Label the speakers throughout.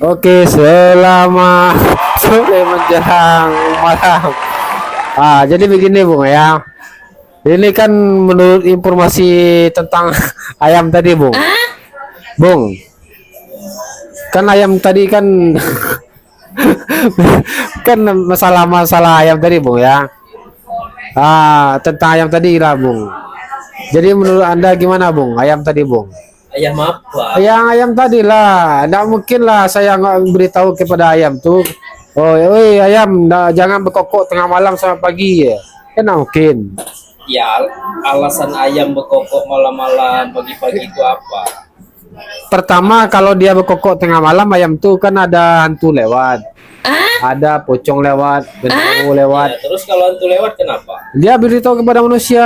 Speaker 1: Oke, selamat sore menjelang malam. Jadi begini Bung ya. Ini kan menurut informasi tentang ayam tadi Bung. Bung, kan ayam tadi kan kan masalah ayam tadi Bung ya. Tentang ayam tadi lah Bung. Jadi menurut Anda gimana Bung? Ayam tadi Bung?
Speaker 2: Ayam apa?
Speaker 1: Ayam tadi lah, tidak mungkin lah saya nggak beritahu kepada ayam tuh. Oh, ayam, jangan berkokok tengah malam sampai pagi ya. Kan nggak mungkin.
Speaker 2: Ya, alasan ayam berkokok malam-malam pagi-pagi itu apa?
Speaker 1: Pertama, kalau dia berkokok tengah malam, ayam tuh kan ada hantu lewat, ada pocong lewat, genderuwo lewat.
Speaker 2: Ya, terus kalau hantu lewat kenapa?
Speaker 1: Dia beritahu kepada manusia.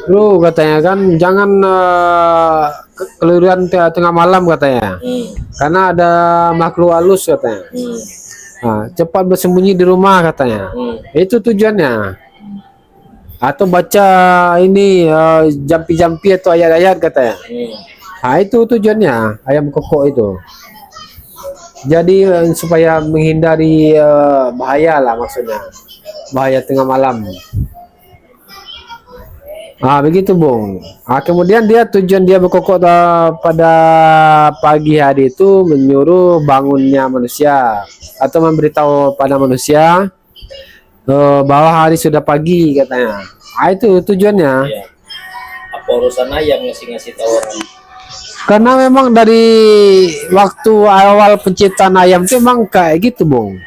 Speaker 1: Bro, katanya kan jangan keluyuran tengah malam katanya. Karena ada makhluk halus katanya. Cepat bersembunyi di rumah katanya. Itu tujuannya. Atau baca ini jampi-jampi atau ayat-ayat katanya. Itu tujuannya ayam kokok itu. Jadi supaya menghindari bahaya lah maksudnya. Bahaya tengah malam. Begitu Bung. Kemudian tujuan dia berkokok pada pagi hari itu menyuruh bangunnya manusia atau memberitahu pada manusia bahwa hari sudah pagi katanya. Itu tujuannya.
Speaker 2: Ya. Apa urusan ayam ngasih tahu orang?
Speaker 1: Karena memang dari waktu awal penciptaan ayam itu memang kayak gitu Bung.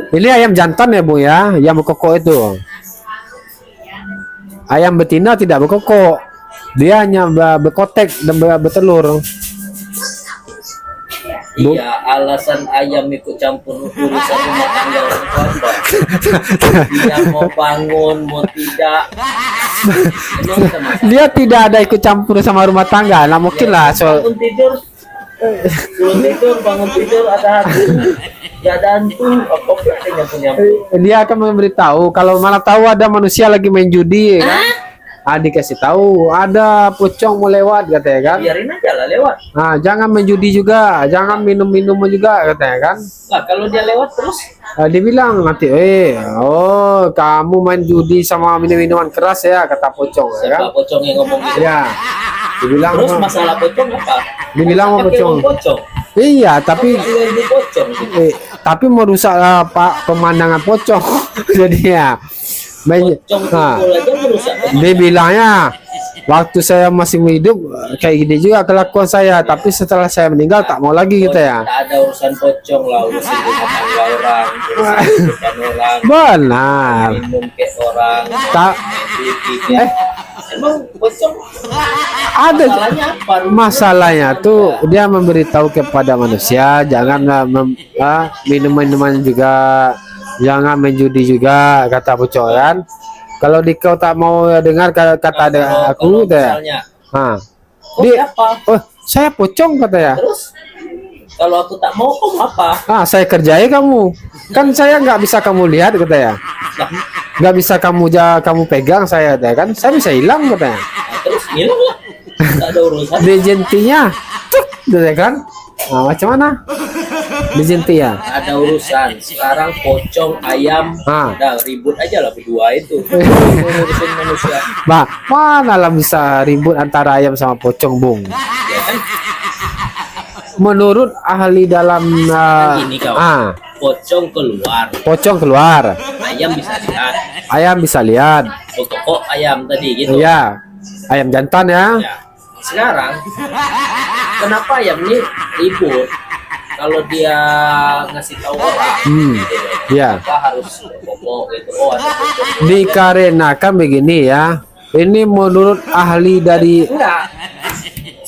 Speaker 1: Ini ayam jantan ya Bung ya, yang berkokok itu. Ayam betina tidak berkokok, dia hanya berkotek dan bertelur.
Speaker 2: Iya, alasan ayam ikut campur urusan rumah tangga orang tua apa? Dia mau bangun, mau tidak.
Speaker 1: Dia tidak ada ikut campur sama rumah tangga. Nah mungkin lah soal
Speaker 2: bangun tidur, bangun tidur ada hantu, ya ada hantu, apa punya.
Speaker 1: Dia akan memberitahu kalau mana tahu ada manusia lagi main judi ya kan. Dikasih tahu ada pocong mau lewat katanya kan.
Speaker 2: Biarin aja lah lewat.
Speaker 1: Jangan main judi juga, jangan minum juga katanya kan.
Speaker 2: Lah kalau dia lewat terus
Speaker 1: Dia bilang nanti kamu main judi sama minuman keras ya kata pocong ya kan.
Speaker 2: siapa pocong yang ngomong gitu?
Speaker 1: Ya. Dibilang
Speaker 2: Terus masalah pocong apa?
Speaker 1: Dibilang sama pocong.
Speaker 2: Pocong.
Speaker 1: Iya, tapi
Speaker 2: Pocong.
Speaker 1: tapi merusak pemandangan pocong. Jadi ya.
Speaker 2: Pocong kumpul aja merusak.
Speaker 1: Dia bilangnya waktu saya masih hidup kayak gini juga kelakuan saya, tapi setelah saya meninggal tak mau lagi gitu ya.
Speaker 2: Tak ada urusan pocong lah, urusan rumah tangga orang, urusan kehidupan orang.
Speaker 1: Benar.
Speaker 2: Minum kayak orang.
Speaker 1: Tak.
Speaker 2: Emang pocong
Speaker 1: Ada
Speaker 2: masalahnya apa?
Speaker 1: masalahnya tuh dia memberitahu kepada manusia jangan minum-minuman juga, jangan main judi juga kata pocong kan. Kalau kau tak mau dengar kata ada aku deh. Saya pocong katanya.
Speaker 2: Terus kalau aku tak mau kamu apa?
Speaker 1: Saya kerjai kamu. Kan saya nggak bisa kamu lihat katanya. Nggak bisa kamu pegang saya deh kan. Saya bisa hilang katanya.
Speaker 2: Terus hilang lah. Tak ada urusan.
Speaker 1: Legentinya, deh kan. Macam mana? Legentinya.
Speaker 2: Ada urusan. Sekarang pocong, ayam, udah ribut aja lah berdua itu. Urusin manusia.
Speaker 1: Mana lah bisa ribut antara ayam sama pocong Bung?
Speaker 2: Ya kan?
Speaker 1: Menurut ahli dalam
Speaker 2: Gini kau. Pocong keluar. Ayam bisa lihat.
Speaker 1: Ayam bisa lihat.
Speaker 2: Pokok ayam tadi gitu.
Speaker 1: Iya. Ayam jantan ya.
Speaker 2: Ya. Sekarang kenapa ayam ini ribut? Kalau dia ngasih tahu orang,
Speaker 1: ya.
Speaker 2: Kenapa harus pokok gitu? Ada pocong.
Speaker 1: Dikarenakan begini ya. Ini menurut ahli dari
Speaker 2: Enggak.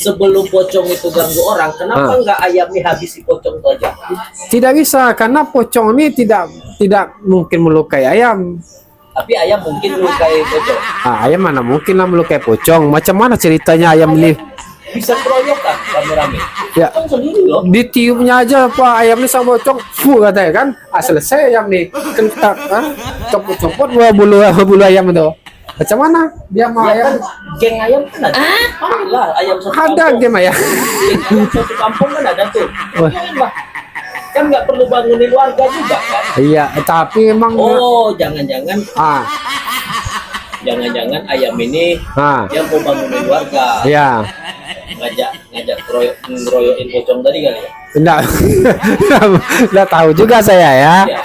Speaker 2: Sebelum pocong itu ganggu orang, kenapa enggak ayam ini habisi pocong itu aja?
Speaker 1: Tidak bisa karena pocong ini tidak mungkin melukai ayam.
Speaker 2: Tapi ayam mungkin melukai pocong.
Speaker 1: Ayam mana mungkin lah melukai pocong. Macam mana ceritanya ayam ini?
Speaker 2: Bisa keroyok kan rame-rame.
Speaker 1: Ya.
Speaker 2: Pocong sendiri loh.
Speaker 1: Ditiupnya aja Pak ayam ini sama pocong. Katanya kan. Selesai ayam nih. Kentak. Copot-copot bulu ayam itu. Macam mana? Dia mau
Speaker 2: Ya
Speaker 1: ayam?
Speaker 2: kan geng ayam kan ada. Lah ayam satu
Speaker 1: Ada
Speaker 2: kampung.
Speaker 1: game ayam.
Speaker 2: Geng ayam satu kampung kan ada tuh.
Speaker 1: Wah.
Speaker 2: Main lah. Kan nggak perlu bangunin warga juga kan.
Speaker 1: Iya, tapi memang
Speaker 2: Oh, jangan-jangan
Speaker 1: ah,
Speaker 2: ayam ini
Speaker 1: ah,
Speaker 2: dia mau bangunin warga.
Speaker 1: iya.
Speaker 2: Ngajak ngeroyokin pocong tadi kali ya.
Speaker 1: Enggak, enggak tahu juga saya ya.
Speaker 2: Ya.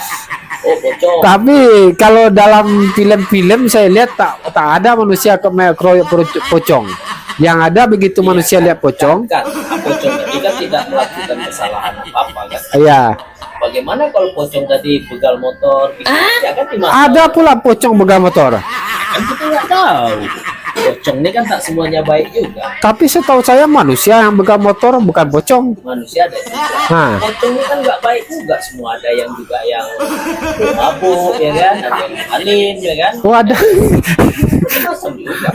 Speaker 2: Oh, pocong.
Speaker 1: Tapi kalau dalam film-film saya lihat tak ada manusia keroyok pocong. Yang ada begitu manusia lihat pocong,
Speaker 2: Kan pocong tadi kan tidak melakukan kesalahan apa-apa kan.
Speaker 1: iya.
Speaker 2: Bagaimana kalau pocong tadi begal motor? Ya kan dimana?
Speaker 1: Ada pula pocong begal motor.
Speaker 2: Kan kita nggak tahu. Pocong ini kan tak semuanya baik juga.
Speaker 1: Tapi setahu saya manusia yang begal motor bukan pocong.
Speaker 2: Manusia ada juga.
Speaker 1: Nah,
Speaker 2: Pocong ini kan nggak baik juga. Semua ada yang juga yang mabuk ya kan, ada yang alim ya kan.
Speaker 1: oh ada.
Speaker 2: Macam juga.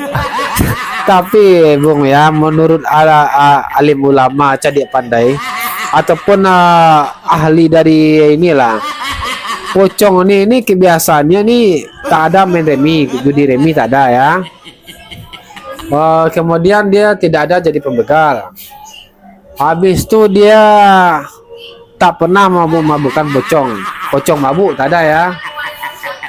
Speaker 1: Tapi Bung ya, menurut alim ulama cadik pandai ataupun ahli dari inilah pocong ini kebiasaannya nih tak ada main remi, judi remi tak ada ya. Kemudian dia tidak ada jadi pembegal. Habis itu dia tak pernah mabuk-mabukan pocong mabuk tak ada ya.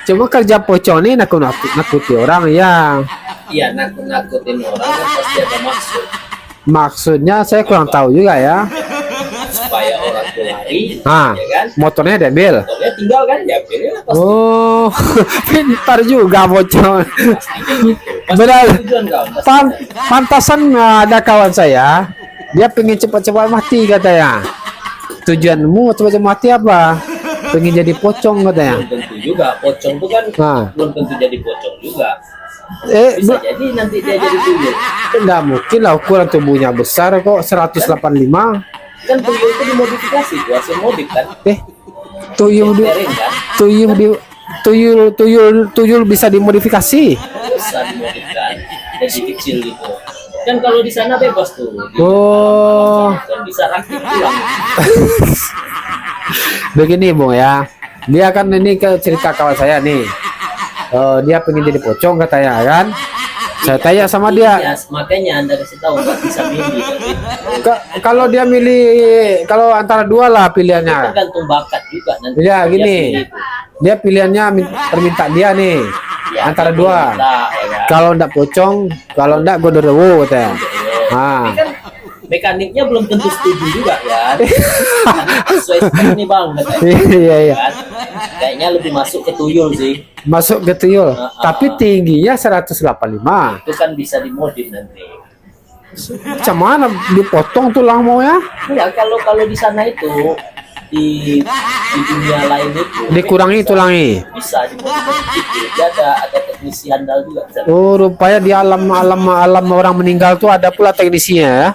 Speaker 1: Cuma kerja pocong ini nakuti orang ya.
Speaker 2: Iya, nakut-nakutin orang kan pasti ada maksud.
Speaker 1: Maksudnya saya kurang tahu juga ya.
Speaker 2: Supaya orang tuh lari,
Speaker 1: Ah,
Speaker 2: ya kan.
Speaker 1: motornya diambil.
Speaker 2: Motornya tinggal kan, ya pilih lah pasti.
Speaker 1: Oh, pintar juga pocong.
Speaker 2: Pasti
Speaker 1: Benar.
Speaker 2: tujuan kau. Pasti.
Speaker 1: Pantasan ada kawan saya, dia pengen cepat-cepat mati katanya. Tujuanmu cepat-cepat mati apa? Pengen jadi pocong katanya.
Speaker 2: Belum tentu juga, pocong tuh kan
Speaker 1: Nah.
Speaker 2: belum tentu jadi pocong juga.
Speaker 1: Bu-
Speaker 2: Bisa jadi nanti dia jadi tuyul.
Speaker 1: enggak mungkin lah, ukuran tubuhnya besar kok 185.
Speaker 2: Kan tuyul itu dimodifikasi, tuh hasil modif kan.
Speaker 1: Tuyul di,
Speaker 2: Keren kan,
Speaker 1: tuyul di, tuyul bisa dimodifikasi.
Speaker 2: bisa dimodifkan jadi kecil gitu. Kan kalau di sana bebas tuh.
Speaker 1: Oh,
Speaker 2: Kan bisa rakit pulang.
Speaker 1: begini Bung ya. Dia kan ini ke cerita kawan saya nih. Dia pengen jadi pocong katanya kan. Saya tanya sama dia,
Speaker 2: Ya, makanya Anda kasih tahu nggak bisa milih. Tapi
Speaker 1: kalau dia milih, kalau antara dua lah pilihannya.
Speaker 2: tergantung bakat juga nanti.
Speaker 1: Ya
Speaker 2: Dia
Speaker 1: gini,
Speaker 2: pilih tuh.
Speaker 1: dia pilihannya permintaan dia nih,
Speaker 2: Ya,
Speaker 1: antara
Speaker 2: dia
Speaker 1: dua.
Speaker 2: minta, ya kan?
Speaker 1: Kalau ndak pocong, kalau ndak gondorewo katanya. Ah.
Speaker 2: Tapi kan mekaniknya belum tentu setuju juga kan. Karena sesuai spek nih bang, katanya.
Speaker 1: Iya iya.
Speaker 2: Kan? Kayaknya lebih masuk ke tuyul sih.
Speaker 1: Masuk ke tuyul, tapi tingginya 185.
Speaker 2: Itu kan bisa dimodif nanti.
Speaker 1: Macam mana dipotong tulang mau ya?
Speaker 2: Enggak, kalau di sana itu di dunia lain itu
Speaker 1: Dikurangi tulangi.
Speaker 2: bisa dimodif gitu. Dia ada teknisi handal juga di sana.
Speaker 1: Oh, rupanya di alam orang meninggal tuh ada pula teknisinya ya.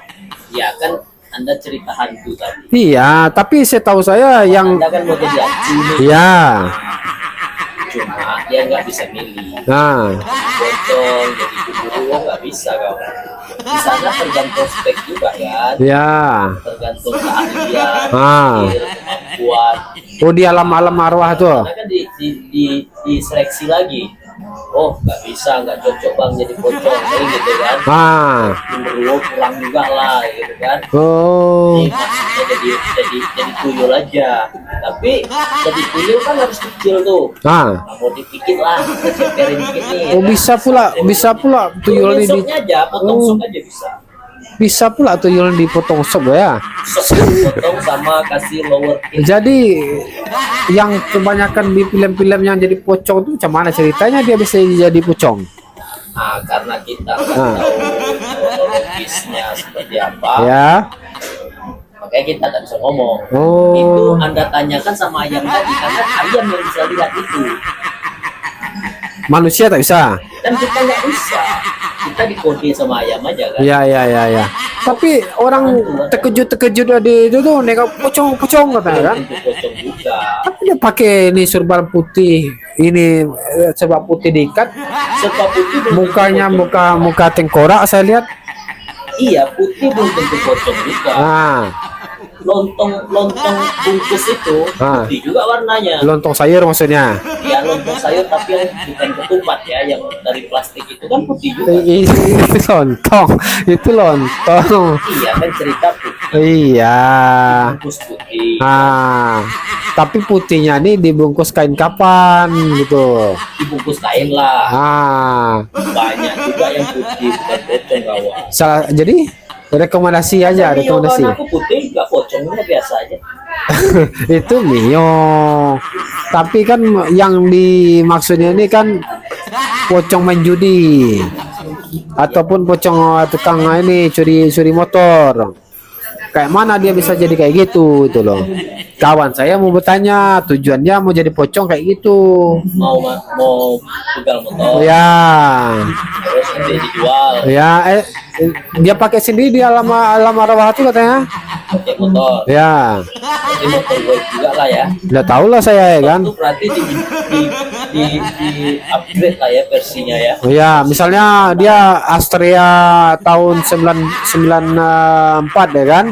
Speaker 2: Ya kan Anda cerita hantu tadi.
Speaker 1: Iya, tapi saya tahu saya yang
Speaker 2: Anda kan mau jadi hantu nih.
Speaker 1: ya.
Speaker 2: Cuma dia nggak bisa milih.
Speaker 1: Nah,
Speaker 2: Bocong jadi guru nggak bisa kau. Di sana tergantung spek juga kan.
Speaker 1: ya.
Speaker 2: Tergantung keahlian,
Speaker 1: Ah.
Speaker 2: kemampuan.
Speaker 1: Oh, di alam arwah tuh.
Speaker 2: Karena kan diseleksi lagi. Oh, nggak bisa, nggak cocok bang jadi pocong, kayak gitu kan.
Speaker 1: Ah.
Speaker 2: Genderuwo kurang juga lah, gitu kan.
Speaker 1: Oh.
Speaker 2: Jadi maksudnya jadi tuyul aja. Tapi jadi tuyul kan harus kecil tuh.
Speaker 1: Ah.
Speaker 2: Nah, mau dipikir lah, kita ceperin dikit nih.
Speaker 1: Oh, bisa pula tuyul ini
Speaker 2: Sopnya aja, potong sop aja bisa.
Speaker 1: bisa pula tuyul dipotong sop ya.
Speaker 2: Sop potong sama kasih lower kill.
Speaker 1: Jadi yang kebanyakan di film-film yang jadi pocong itu macam mana ceritanya dia bisa jadi pocong?
Speaker 2: Nah, karena kita nggak
Speaker 1: Ah.
Speaker 2: tahu kronologisnya seperti apa,
Speaker 1: Ya.
Speaker 2: makanya kita nggak bisa ngomong.
Speaker 1: Oh.
Speaker 2: Itu Anda tanyakan sama ayam tadi, karena ayam yang bisa lihat itu.
Speaker 1: Manusia tak bisa.
Speaker 2: Kan kita nggak bisa. Kita dikode sama ayam aja kan.
Speaker 1: Ya ya ya ya. Tapi orang terkejut di itu tuh nengok pocong katanya kan.
Speaker 2: Untuk pocong juga.
Speaker 1: Tapi dia pakai ini serban putih, ini serban putih diikat,
Speaker 2: Sebab putih belum tentu
Speaker 1: mukanya
Speaker 2: pocong.
Speaker 1: muka tengkorak saya lihat.
Speaker 2: Iya, putih belum tentu pocong juga.
Speaker 1: Ah,
Speaker 2: Lontong bungkus itu
Speaker 1: Ah.
Speaker 2: putih juga warnanya.
Speaker 1: lontong sayur maksudnya.
Speaker 2: ya lontong sayur tapi yang bukan ketupat ya, yang dari plastik itu kan putih juga.
Speaker 1: Itu lontong.
Speaker 2: Iya kan cerita putih,
Speaker 1: Iya.
Speaker 2: bungkus putih,
Speaker 1: Tapi putihnya nih dibungkus kain kapan gitu.
Speaker 2: dibungkus kain lah. Banyak juga yang putih bukan pocong kawan.
Speaker 1: Jadi rekomendasi aja, rekomendasi.
Speaker 2: Aku putih nggak pocong, biasa aja.
Speaker 1: Itu mio. Tapi kan yang dimaksudnya ini kan pocong main judi ataupun pocong tukang ini curi motor. Kayak mana dia bisa jadi kayak gitu itu loh. Kawan saya mau bertanya tujuannya mau jadi pocong kayak gitu.
Speaker 2: Mau begal motor,
Speaker 1: Ya.
Speaker 2: terus nanti dijual
Speaker 1: Ya, dia pakai sendiri di alam arwah itu katanya.
Speaker 2: pakai motor.
Speaker 1: Ya.
Speaker 2: Jadi motor gue juga lah ya.
Speaker 1: Udah tahu lah saya ya kan.
Speaker 2: Itu berarti di upgrade lah ya versinya ya.
Speaker 1: Oh ya, misalnya dia Astrea tahun 994 ya kan.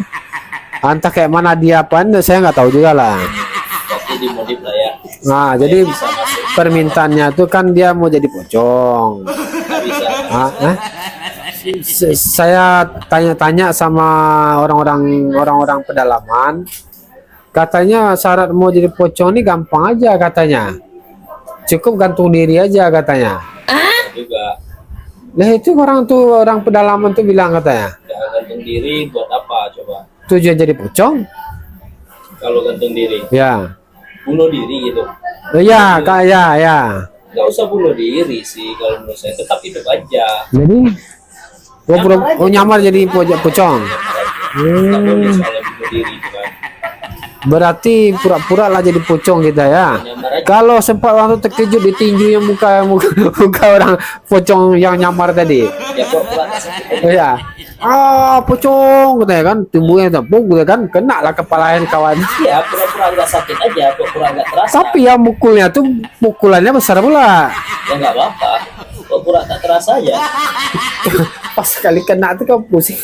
Speaker 1: Entah kayak mana dia apaan, saya nggak tahu juga lah.
Speaker 2: Berarti dimodif lah ya.
Speaker 1: Nah, jadi
Speaker 2: Bisa masuk,
Speaker 1: permintaannya tuh kan dia mau jadi pocong.
Speaker 2: nggak bisa.
Speaker 1: Saya tanya-tanya sama orang-orang pedalaman. Katanya syarat mau jadi pocong ini gampang aja katanya. Cukup gantung diri aja katanya.
Speaker 2: Juga
Speaker 1: Nah itu orang pedalaman tuh bilang katanya.
Speaker 2: nggak gantung diri buat apa coba?
Speaker 1: Tujuan jadi pocong?
Speaker 2: Kalau gantung diri,
Speaker 1: Ya.
Speaker 2: bunuh diri gitu.
Speaker 1: Ya, Kak, ya.
Speaker 2: Nggak usah bunuh diri sih kalau menurut saya, tetap hidup aja.
Speaker 1: Jadi nyamar jadi pocong.
Speaker 2: Nggak boleh soal bunuh diri gitu kan.
Speaker 1: Berarti pura-pura lah jadi pocong kita ya.
Speaker 2: Nyamar aja.
Speaker 1: Kalau sempat waktu terkejut ditinjunya muka orang pocong yang nyamar tadi.
Speaker 2: Ya pura-pura tak sakit.
Speaker 1: Iya. Pocong katanya kan, tubuhnya tepuk gitu kan, kena lah kepalanya kawan.
Speaker 2: Ya pura-pura nggak sakit aja, pura-pura nggak terasa.
Speaker 1: Tapi yang mukulnya tuh pukulannya besar pula.
Speaker 2: Ya nggak apa-apa, pura-pura tak terasa aja.
Speaker 1: Pas sekali kena tuh kau pusing.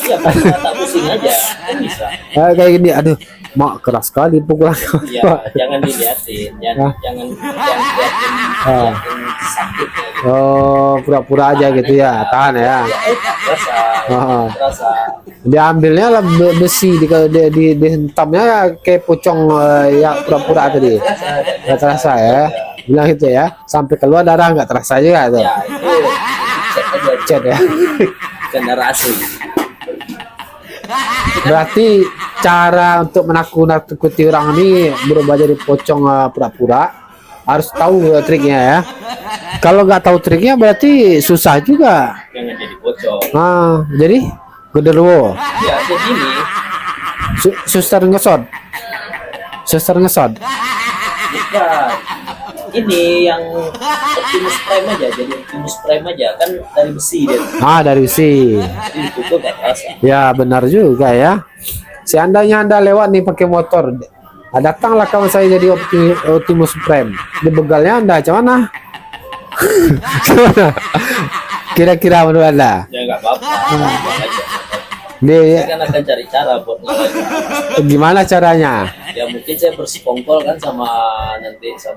Speaker 2: Ya pura-pura tak pusing aja, kan bisa.
Speaker 1: Kayak gini, aduh, mak keras sekali pukulan.
Speaker 2: Ya jangan diliatin, jangan liatin sakit ya. Gitu.
Speaker 1: Oh, pura-pura aja gitu ya, tahan ya.
Speaker 2: Terasa.
Speaker 1: Diambilnya lah besi dihentamnya kayak pocong yang pura-pura tadi. Nggak terasa ya, bilang itu ya. Sampai keluar darah nggak terasa juga tuh.
Speaker 2: Ya itu cek aja,
Speaker 1: Chat ya.
Speaker 2: generasi.
Speaker 1: Berarti cara untuk menakut-nakuti orang ini berubah jadi pocong pura-pura harus tahu triknya ya. Kalau nggak tahu triknya berarti susah juga.
Speaker 2: Jangan jadi pocong.
Speaker 1: Jadi genderuwo.
Speaker 2: Ya begini,
Speaker 1: Suster ngesot.
Speaker 2: bukan. Ini yang Optimus Prime aja, jadi Optimus Prime aja kan dari besi dia.
Speaker 1: Dari besi.
Speaker 2: Jadi dipukul nggak terasa.
Speaker 1: Ya benar juga ya. Seandainya Anda lewat nih pakai motor, datanglah kawan saya jadi Optimus Prime. Di begalnya Anda macam mana? Kira-kira menurut Anda?
Speaker 2: Ya nggak apa-apa. Buang aja.
Speaker 1: Dia
Speaker 2: Saya kan akan cari cara buat ngalahin.
Speaker 1: gimana caranya?
Speaker 2: Ya mungkin saya bersekongkol kan sama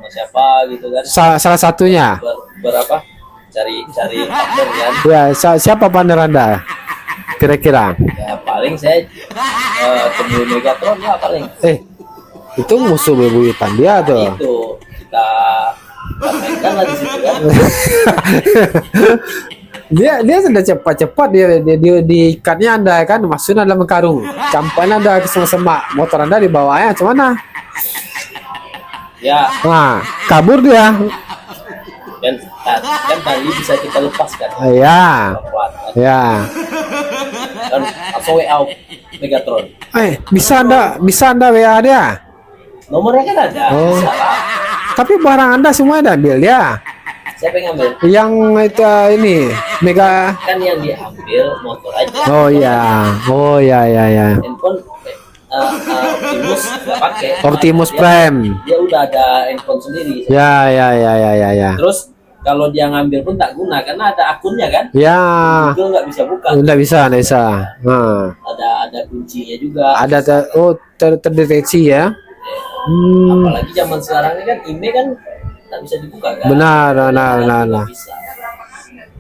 Speaker 2: siapa gitu kan.
Speaker 1: Salah satunya.
Speaker 2: Berapa? Cari partner kan.
Speaker 1: Ya, siapa partner Anda? Kira-kira?
Speaker 2: Ya paling saya temui Megatron lah paling.
Speaker 1: Itu musuh bebuyutan dia tuh.
Speaker 2: Itu kita mainkan lah di situ kan.
Speaker 1: Dia sudah cepat-cepat dia diikatnya Anda kan, maksudnya dalam karung. Campaknya Anda ke semak, motor Anda di bawahnya macam mana?
Speaker 2: Ya
Speaker 1: Kabur dia.
Speaker 2: kan tali bisa kita lepaskan.
Speaker 1: Ya.
Speaker 2: Kuat, kan?
Speaker 1: Ya.
Speaker 2: Dan langsung WA Megatron.
Speaker 1: Bisa Anda WA dia.
Speaker 2: Nomornya kan ada.
Speaker 1: Oh.
Speaker 2: Bisa lah.
Speaker 1: Tapi barang Anda semua ada ambil dia.
Speaker 2: Siapa yang ngambil?
Speaker 1: Yang itu ini Mega.
Speaker 2: Kan yang diambil motor aja.
Speaker 1: Oh ya.
Speaker 2: Handphone Optimus nggak pakai.
Speaker 1: Optimus
Speaker 2: Dia-
Speaker 1: Prime.
Speaker 2: Dia udah ada handphone sendiri.
Speaker 1: Ya.
Speaker 2: Terus kalau dia ngambil pun tak guna karena ada akunnya kan.
Speaker 1: Ya.
Speaker 2: Google nggak bisa buka.
Speaker 1: Nggak bisa.
Speaker 2: Ada kuncinya juga.
Speaker 1: Terdeteksi ya.
Speaker 2: Apalagi zaman sekarang ini kan email kan tak bisa dibuka kan.
Speaker 1: Benar, nah.
Speaker 2: Nggak bisa.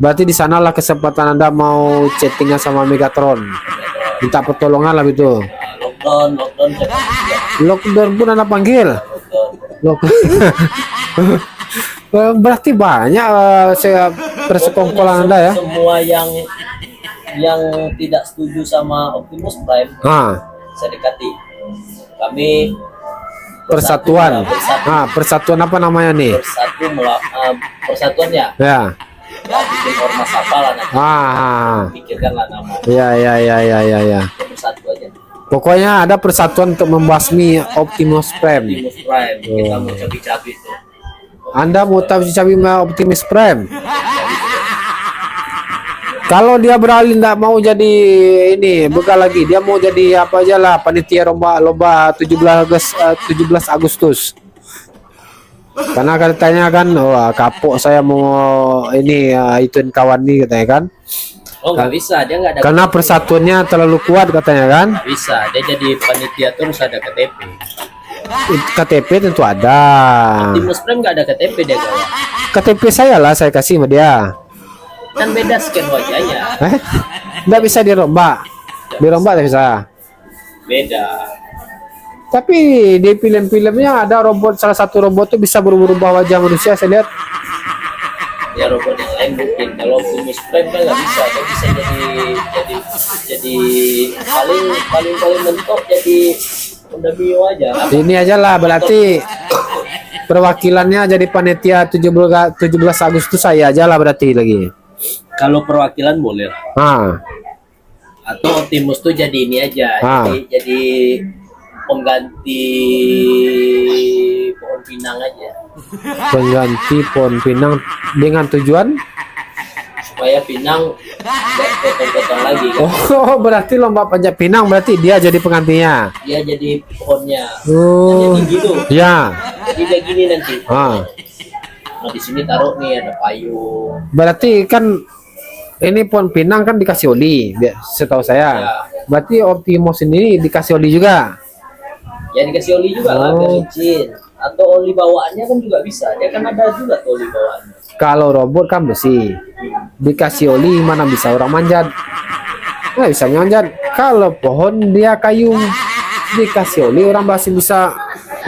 Speaker 1: Berarti di sanalah kesempatan Anda mau chattingan sama Megatron. Minta pertolongan lah gitu.
Speaker 2: Nah, lockdown saya juga.
Speaker 1: Lockdown pun Anda panggil.
Speaker 2: Lockdown.
Speaker 1: Berarti banyak saya persekongkolan Anda ya.
Speaker 2: Semua yang tidak setuju sama Optimus Prime saya dekati. Kami
Speaker 1: Persatuan.
Speaker 2: bersatu,
Speaker 1: Persatuan apa namanya nih?
Speaker 2: persatuan ya.
Speaker 1: Ya.
Speaker 2: Bikin ormas apa lah nanti. Pikirkanlah nama.
Speaker 1: Ya.
Speaker 2: Bersatu aja.
Speaker 1: Pokoknya ada persatuan untuk membasmi Optimus Prime.
Speaker 2: Optimus Prime. Kita mau cabi-cabi tuh.
Speaker 1: Anda mau cabi-cabi sama Optimus Prime? Kalau dia beralih tidak mau jadi ini, bukan lagi. Dia mau jadi apa aja lah, panitia lomba 17 Agustus. Karena katanya kan, wah kapok saya mau ini ituin kawan nih katanya kan.
Speaker 2: Oh nggak bisa, dia nggak ada.
Speaker 1: Karena persatuannya terlalu kuat katanya kan.
Speaker 2: Nggak bisa, dia jadi panitia terus ada KTP.
Speaker 1: KTP tentu ada.
Speaker 2: Optimus Prime nggak ada KTP dia kawan.
Speaker 1: KTP saya lah, saya kasih sama dia.
Speaker 2: Kan beda scan wajahnya.
Speaker 1: Nggak bisa dirombak. Dirombak tidak bisa.
Speaker 2: Beda.
Speaker 1: Tapi di film-filmnya ada robot, salah satu robot tuh bisa berubah wajah manusia, saya lihat.
Speaker 2: Ya robot yang lain mungkin. Kalau Optimus Prime kan nggak bisa. Dia bisa jadi paling mentok jadi Honda Mio aja.
Speaker 1: Ini aja lah, berarti perwakilannya jadi panitia 17 Agustus saya aja lah berarti lagi.
Speaker 2: Kalau perwakilan boleh. Atau Optimus tuh jadi ini aja. Jadi pengganti pohon pinang aja.
Speaker 1: Pengganti pohon pinang dengan tujuan
Speaker 2: supaya pinang nggak potong-potong lagi kan?
Speaker 1: Oh, berarti lomba panjat pinang berarti dia jadi penggantinya.
Speaker 2: Dia jadi pohonnya.
Speaker 1: Oh.
Speaker 2: Jadi gitu.
Speaker 1: Ya.
Speaker 2: Jadi kayak gini nanti. Nah di sini taruh nih ada payung.
Speaker 1: Berarti kan ini pohon pinang kan dikasih oli, setahu saya.
Speaker 2: Ya.
Speaker 1: Berarti Optimus sendiri dikasih oli juga.
Speaker 2: Ya dikasih oli juga lah, biar licin. Atau oli bawaannya kan juga bisa. Dia kan ada juga tuh oli bawaannya.
Speaker 1: Kalau robot kan besi, dikasih oli mana bisa orang manjat? Nggak bisa manjat. Kalau pohon dia kayu, dikasih oli orang masih bisa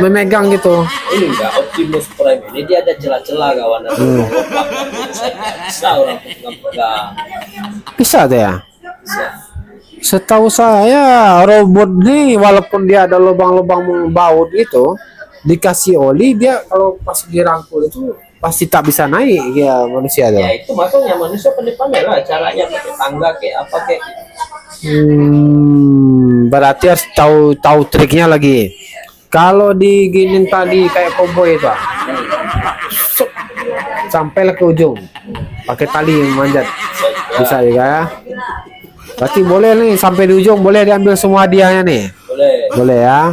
Speaker 1: memegang gitu.
Speaker 2: Ini enggak Optimus Prime ini dia ada celah-celah kawan. Bisa orang pegang.
Speaker 1: Bisa tuh ya.
Speaker 2: Bisa.
Speaker 1: Setahu saya robot nih walaupun dia ada lubang-lubang baut gitu, dikasih oli dia kalau pas dirangkul itu pasti tak bisa naik ya manusia tuh.
Speaker 2: Ya itu makanya manusia pendepannya lah caranya pakai tangga kayak apa kayak.
Speaker 1: Berarti harus tahu triknya lagi. Kalau diginin tadi kayak koboi itu, sampailah ke ujung, pakai tali manjat, bisa juga ya. Berarti boleh nih sampai di ujung, boleh diambil semua hadiahnya nih. Boleh ya.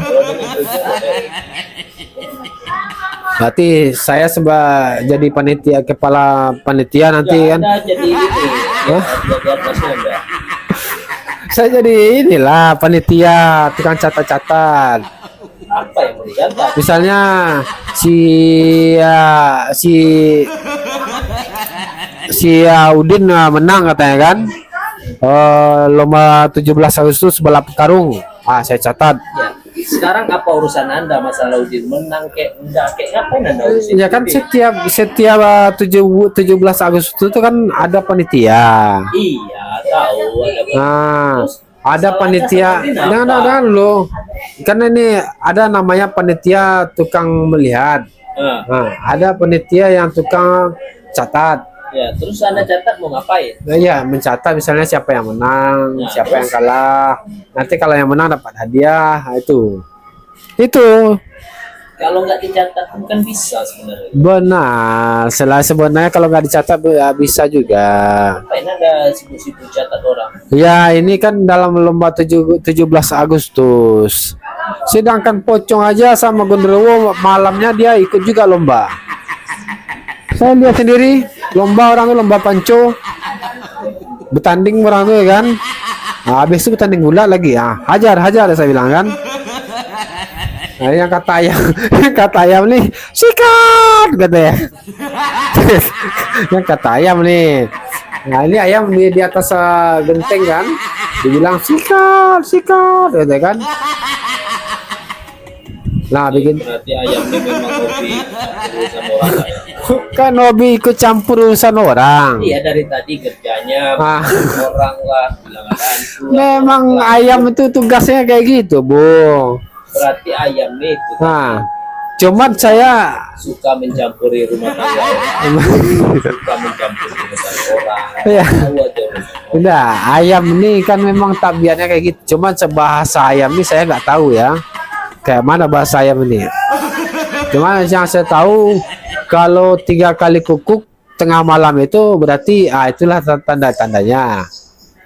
Speaker 1: Berarti saya jadi panitia, kepala panitia nanti kan.
Speaker 2: Jadi ini.
Speaker 1: Saya jadi inilah panitia, tukang catat-catat.
Speaker 2: Apa yang mau dicatat?
Speaker 1: Misalnya si Udin menang katanya kan. Lomba 17 Agustus balap karung. Saya catat.
Speaker 2: Ya. Sekarang apa urusan Anda masalah Udin menang kayak enggak kayak ngapain Anda urusin?
Speaker 1: Ya kan setiap 17 Agustus itu kan ada panitia.
Speaker 2: Iya, tahu ada.
Speaker 1: Ada panitia. Jangan loh. Karena ini ada namanya panitia tukang melihat. Ada panitia yang tukang catat.
Speaker 2: Ya, terus Anda catat mau ngapain?
Speaker 1: Ya, mencatat misalnya siapa yang menang, siapa yang kalah. Nanti kalau yang menang dapat hadiah, itu.
Speaker 2: Kalau nggak dicatat kan bisa sebenarnya.
Speaker 1: Benar. Sebenarnya kalau nggak dicatat bisa juga.
Speaker 2: Ngapain ada sibuk-sibuk catat orang?
Speaker 1: Ya, ini kan dalam lomba 17 Agustus. Sedangkan Pocong aja sama Gondrowo malamnya dia ikut juga lomba. Saya lihat sendiri lomba orang tuh lomba panco, bertanding orang tuh kan. Habis itu bertanding bola lagi. Hajar saya bilang kan. Nah, yang kata ayam, yang kata ayam nih, sikat katanya. Yang kata ayam nih. Nah ini ayam di atas genteng kan, dibilang sikat, sikat, gitu kan. Nah bikin
Speaker 2: Berarti ayam ini memang hobi urusan orang lah ya.
Speaker 1: kan hobi ikut campur urusan orang.
Speaker 2: Iya dari tadi kerjanya
Speaker 1: Ah.
Speaker 2: orang lah, bilang ada hantu lah,
Speaker 1: Memang
Speaker 2: orang lah.
Speaker 1: ayam itu tugasnya kayak gitu, Bu.
Speaker 2: Berarti ayam nih itu
Speaker 1: Nah, cuman saya
Speaker 2: suka mencampuri rumah tangga orang, suka mencampuri urusan orang.
Speaker 1: Iya.
Speaker 2: Tahu aja urusan orang.
Speaker 1: udah ayam ini kan memang tabiatnya kayak gitu. Cuman sebahasa ayam ini saya nggak tahu ya. Kayak mana bahasa ayam ini? Cuman yang saya tahu kalau 3 kali kukuk tengah malam itu berarti itulah tanda-tandanya.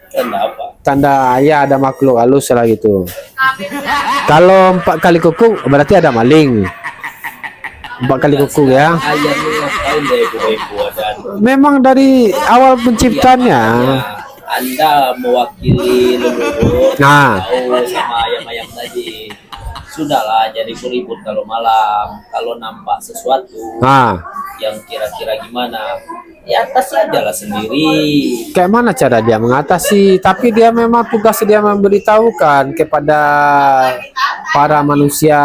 Speaker 2: Tanda apa?
Speaker 1: Tanda ya ada makhluk halus lah gitu. Kalau 4 kali kukuk berarti ada maling. 4 kali kukuk ya.
Speaker 2: Ayam ini ngapain deh ibu-ibu dan
Speaker 1: Memang dari awal penciptanya.
Speaker 2: Anda mewakili leluhur,
Speaker 1: Nah.
Speaker 2: tahu sama ayam-ayam tadi. Sudahlah, jadi ribut kalau malam, kalau nampak sesuatu
Speaker 1: Nah,
Speaker 2: yang kira-kira gimana, ya atas aja lah sendiri.
Speaker 1: kayak mana cara dia mengatasi? Tapi dia memang tugas dia memberitahukan kepada para manusia.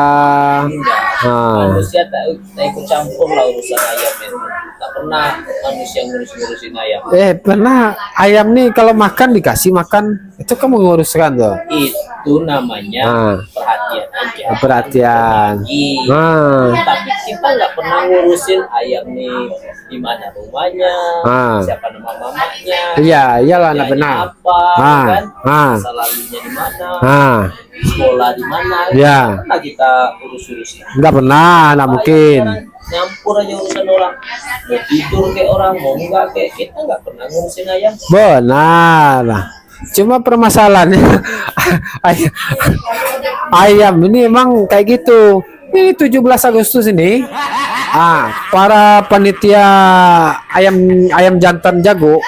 Speaker 2: Enggak,
Speaker 1: Nah,
Speaker 2: manusia tak ikut campur lah urusan ayam itu. Tak pernah manusia ngurus-ngurusin ayam.
Speaker 1: pernah ayam nih kalau makan dikasih makan itu kamu nguruskan tuh.
Speaker 2: Itu namanya
Speaker 1: Nah.
Speaker 2: perhatian aja.
Speaker 1: Perhatian. Nah,
Speaker 2: Tapi kita nggak pernah ngurusin ayam nih di mana rumahnya,
Speaker 1: Ah.
Speaker 2: siapa nama mamanya,
Speaker 1: iya, iyalah
Speaker 2: kerjanya
Speaker 1: anak benar.
Speaker 2: apa,
Speaker 1: Ah.
Speaker 2: kan,
Speaker 1: Ah.
Speaker 2: masa lalunya di mana,
Speaker 1: Ah,
Speaker 2: sekolah di mana,
Speaker 1: Ya.
Speaker 2: nggak pernah kita urus-urusin.
Speaker 1: nggak pernah, nggak mungkin.
Speaker 2: Nyampur aja urusan orang, mau tidur kayak orang, mau enggak kayak kita nggak pernah ngurusin ayam.
Speaker 1: Benar. Cuma permasalahannya ay- ayam ini emang kayak gitu. Ini 17 Agustus ini. Para panitia ayam jantan jago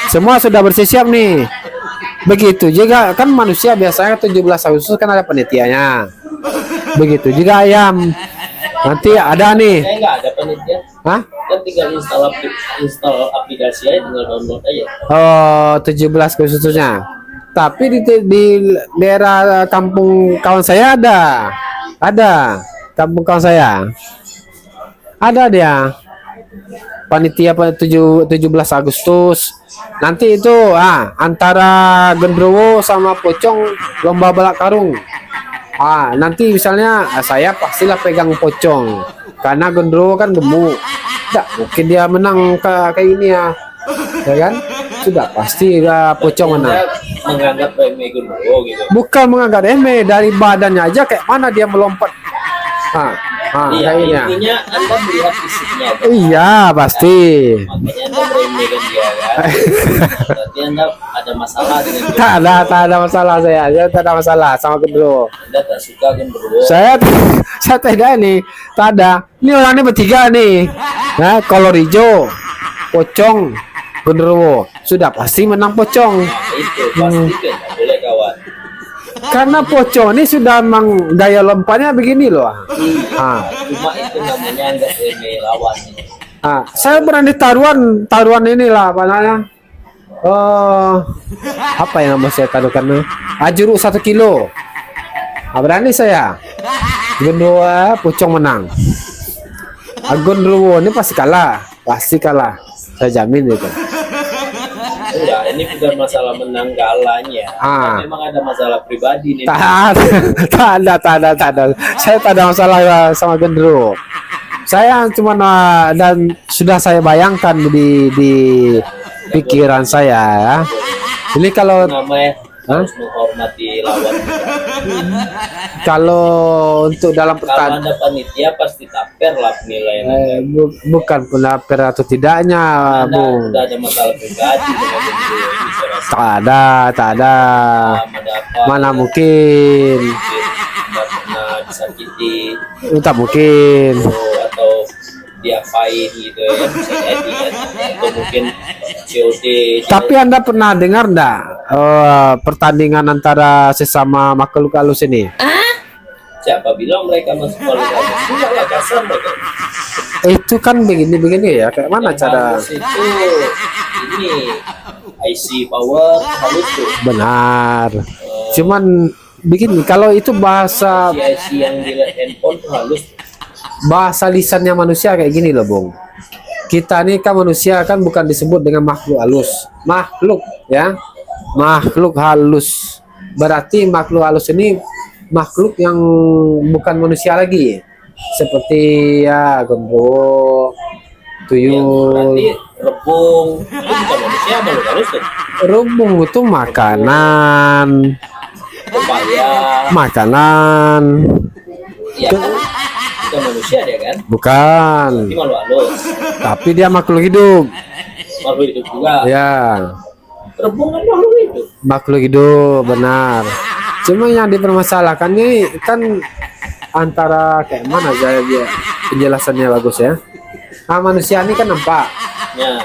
Speaker 1: semua sudah bersiap nih. Begitu juga kan manusia biasanya 17 Agustus kan ada panitianya. Begitu juga ayam. Nanti ada nih.
Speaker 2: Saya nggak ada panitia,
Speaker 1: Hah?
Speaker 2: kan tinggal install aplikasi aja, tinggal download aja.
Speaker 1: Oh, 17 khususnya. Tapi di daerah kampung kawan saya ada. Ada. Kampung kawan saya. Ada dia. Panitia 17 Agustus. Nanti itu antara genderuwo sama pocong lomba balap karung. Nanti misalnya saya pastilah pegang pocong. Karena genderuwo kan gemuk. Tidak mungkin dia menang kayak ini ya. Ya kan? Sudah pasti pocong menang.
Speaker 2: Anda menganggap remeh genderuwo gitu.
Speaker 1: Bukan menganggap remeh, dari badannya aja kayak mana dia melompat.
Speaker 2: Iya,
Speaker 1: Kayaknya.
Speaker 2: intinya Anda melihat fisiknya kan?
Speaker 1: Iya, pasti.
Speaker 2: Makanya Anda meremehkan dia kan. Berarti Anda ada masalah dengan dia.
Speaker 1: Tak ada masalah saya. Saya tak ada masalah sama genderuwo.
Speaker 2: Anda tak suka genderuwo.
Speaker 1: Saya tidak nih, tak ada. Ini orangnya bertiga nih. Nah, kolor hijau, pocong, genderuwo. Sudah pasti menang pocong.
Speaker 2: Itu pasti kan tak boleh kawan.
Speaker 1: Karena pocong ini sudah memang daya lompatnya begini loh.
Speaker 2: Cuma itu namanya anggap remeh lawan.
Speaker 1: Saya berani taruhan inilah apa namanya? Apa yang mau saya taruhkan? Jeruk 1 kilo. Berani saya. Genderuwo pocong menang. Genderuwo ini pasti kalah. Saya jamin itu.
Speaker 2: Enggak, ini bukan masalah menang galanya. Memang ada masalah pribadi nih.
Speaker 1: Tak ada. Saya tak ada masalah sama genderuwo. Saya cuma dan sudah saya bayangkan di pikiran saya ya. Ini kalau
Speaker 2: Namanya harus menghormati lawan kita.
Speaker 1: kalau untuk dalam
Speaker 2: Kalau
Speaker 1: pertandingan
Speaker 2: Anda panitia pasti tak fair lah penilaian.
Speaker 1: bukan penafsir atau tidaknya,
Speaker 2: Anda
Speaker 1: Bung.
Speaker 2: udah ada masalah pribadi dengan genderuwo ini saya rasa.
Speaker 1: Tak ada.
Speaker 2: Ada apa?
Speaker 1: Mana mungkin?
Speaker 2: Nggak pernah disakiti
Speaker 1: Tak mungkin.
Speaker 2: atau diapain gitu ya, bisa jadi ya. Atau mungkin COD.
Speaker 1: Tapi Anda pernah dengar enggak pertandingan antara sesama makhluk halus ini?
Speaker 2: Siapa bilang mereka masuk makhluk halus? Enggak lah, kasar mereka.
Speaker 1: Itu kan begini-begini ya. Kayak mana
Speaker 2: Yang
Speaker 1: cara?
Speaker 2: halus itu ini IC power halus tuh.
Speaker 1: Benar. Cuman begini, kalau itu bahasa
Speaker 2: IC yang di handphone tuh halus.
Speaker 1: bahasa lisannya manusia kayak gini loh, Bung. Kita nih kan manusia kan bukan disebut dengan makhluk halus. Makhluk ya. Makhluk halus. Berarti makhluk halus ini makhluk yang bukan manusia lagi. Seperti ya gondok,
Speaker 2: Ya,
Speaker 1: tuyul.
Speaker 2: berarti rebung itu bukan manusia, makhluk halus tuh.
Speaker 1: Rebung itu makanan.
Speaker 2: Pepaya,
Speaker 1: Makanan.
Speaker 2: ya kan? Bukan manusia dia kan?
Speaker 1: Bukan.
Speaker 2: Ini makhluk halus.
Speaker 1: Tapi dia makhluk hidup.
Speaker 2: Makhluk hidup juga.
Speaker 1: Ya.
Speaker 2: Rebung kan makhluk hidup.
Speaker 1: Makhluk hidup, benar. Cuma yang dipermasalahkan ini kan antara kayak mana aja dia penjelasannya bagus ya. Nah, manusia ini kan nampak.
Speaker 2: Ya,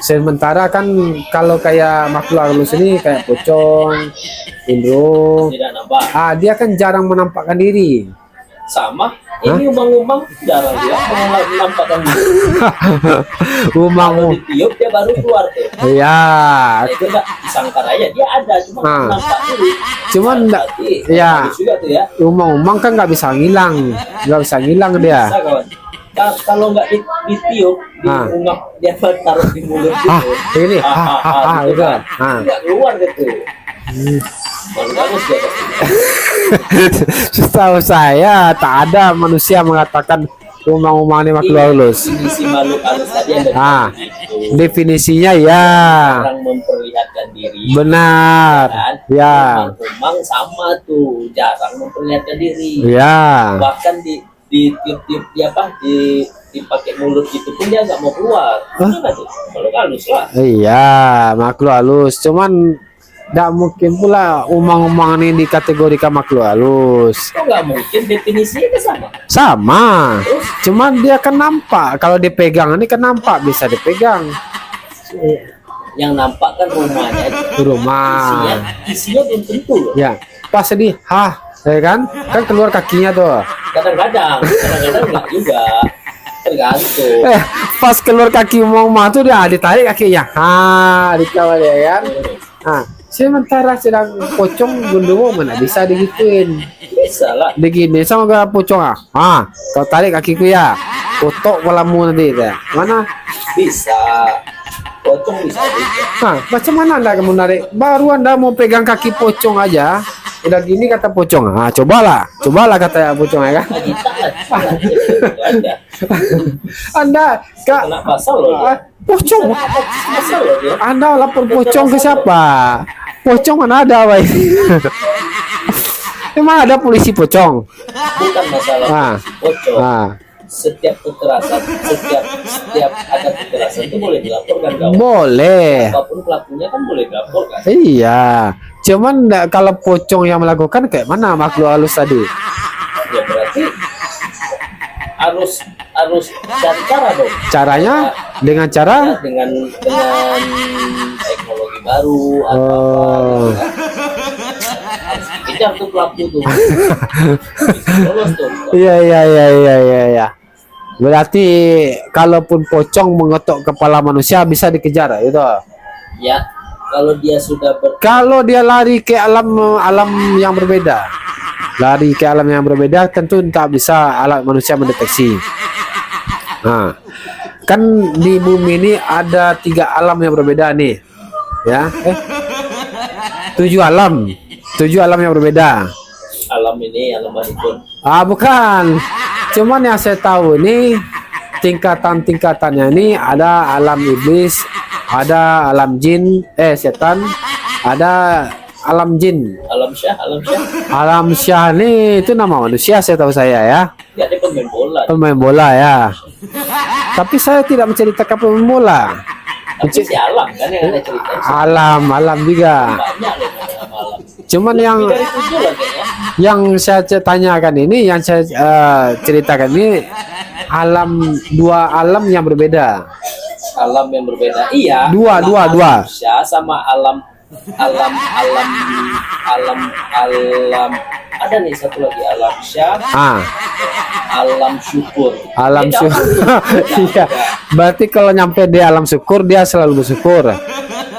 Speaker 1: Sementara kan kalau kayak makhluk halus ini kayak pocong, indro,
Speaker 2: tidak nampak.
Speaker 1: dia kan jarang menampakkan diri.
Speaker 2: Sama. Ini umang-umang jarang dia menampakkan diri. Kalau
Speaker 1: Umang,
Speaker 2: ditiup dia baru keluar tuh.
Speaker 1: ya.
Speaker 2: Nah, itu enggak disangkar aja dia ada, cuma
Speaker 1: Ah.
Speaker 2: nampak diri.
Speaker 1: Cuman enggak,
Speaker 2: Berarti
Speaker 1: ya.
Speaker 2: halus juga tuh ya.
Speaker 1: Umang-umang kan nggak bisa ngilang, dia.
Speaker 2: Bisa kawan. Kalau nggak ditiup,
Speaker 1: Ah.
Speaker 2: diungap dia taruh di mulut gitu.
Speaker 1: Ini,
Speaker 2: Gitu
Speaker 1: itu.
Speaker 2: kan. Nggak keluar gitu. Makhluk halus dia pasti.
Speaker 1: Setahu saya tak ada manusia mengatakan umang-umang ini makhluk halus.
Speaker 2: Definisi makhluk halus tadi yang dari gitu.
Speaker 1: Definisinya ya,
Speaker 2: Orang memperlihatkan diri.
Speaker 1: benar.
Speaker 2: Kan?
Speaker 1: Ya,
Speaker 2: Umang sama tuh, jarang memperlihatkan diri.
Speaker 1: ya.
Speaker 2: Bahkan di tiup-tiup dia dipakai mulut gitu pun dia nggak mau keluar. Gimana tuh? Makhluk halus lah.
Speaker 1: Iya, makhluk halus. Cuman tidak mungkin pula umang-umang ini dikategorikan makhluk halus.
Speaker 2: Kok nggak mungkin definisinya kan sama?
Speaker 1: Sama.
Speaker 2: Terus
Speaker 1: Cuman dia kan nampak. Kalau dipegang ini kan nampak bisa dipegang.
Speaker 2: yang nampak kan rumahnya aja.
Speaker 1: Di rumah.
Speaker 2: Isinya belum tentu loh.
Speaker 1: Ya, pas sedih, ya kan? Kan keluar kakinya tuh.
Speaker 2: Kadang-kadang enggak juga. Tergantung.
Speaker 1: Pas keluar kaki umang-umang tuh dia ditarik kakinya. Dikawal ya kan? Sementara sedang pocong gundumo mana bisa digituin.
Speaker 2: Bisa lah.
Speaker 1: Begini sama gak pocong kau tarik kakiku ya. Kotok kepalamu nanti ya. Mana?
Speaker 2: Bisa. Pocong bisa juga.
Speaker 1: Macam mana anda kamu narik? Baru anda mau pegang kaki pocong aja. Udah gini kata pocong. Cobalah kata pocong ya kan.
Speaker 2: Kita aja. Ada.
Speaker 1: Anda kak
Speaker 2: Kena pasal loh dia.
Speaker 1: pocong.
Speaker 2: Pasal loh dia.
Speaker 1: Anda lapor pocong ke siapa? Pocong mana ada, Bay? Emang ada polisi pocong?
Speaker 2: Bukan masalah pocong. Setiap kekerasan, setiap ada kekerasan itu boleh dilaporkan kawan.
Speaker 1: Boleh.
Speaker 2: Apapun pelakunya kan boleh dilaporkan.
Speaker 1: Iya. Cuman kalau pocong yang melakukan kayak mana makhluk halus tadi?
Speaker 2: Ya berarti harus cari cara dong.
Speaker 1: Caranya dengan cara
Speaker 2: Dengan teknologi baru atau apa, harus dikejar tuh pelaku tuh. Bisa lolos tuh.
Speaker 1: Iya. Berarti kalaupun pocong mengetok kepala manusia bisa dikejar gitu.
Speaker 2: Ya, kalau dia sudah
Speaker 1: Kalau dia lari ke alam yang berbeda. Lari ke alam yang berbeda tentu tak bisa alat manusia mendeteksi. Kan di bumi ini ada 3 alam yang berbeda nih. Ya. 7 alam. 7 alam yang berbeda.
Speaker 2: alam ini alam manipun.
Speaker 1: Bukan. Cuman yang saya tahu ini tingkatan-tingkatannya ini ada alam iblis, ada alam jin, setan, ada alam jin.
Speaker 2: Alam syah.
Speaker 1: Alam syah ini itu nama manusia saya tahu saya ya.
Speaker 2: Ya, dia pemain bola.
Speaker 1: Pemain bola ya. Tapi saya tidak menceritakan pemain bola.
Speaker 2: Tapi si alam kan yang ada cerita.
Speaker 1: Alam juga.
Speaker 2: Banyak loh nama alam.
Speaker 1: Cuman yang
Speaker 2: Dari 7 lah kayaknya.
Speaker 1: yang saya tanyakan ini, yang saya ceritakan ini dua alam yang berbeda.
Speaker 2: Alam yang berbeda. Iya.
Speaker 1: Dua.
Speaker 2: Manusia sama alam alam alam alam alam ada nih satu lagi alam syah, alam syukur.
Speaker 1: Alam
Speaker 2: Beda
Speaker 1: syukur.
Speaker 2: kan?
Speaker 1: Iya. Berarti kalau nyampe di alam syukur dia selalu bersyukur.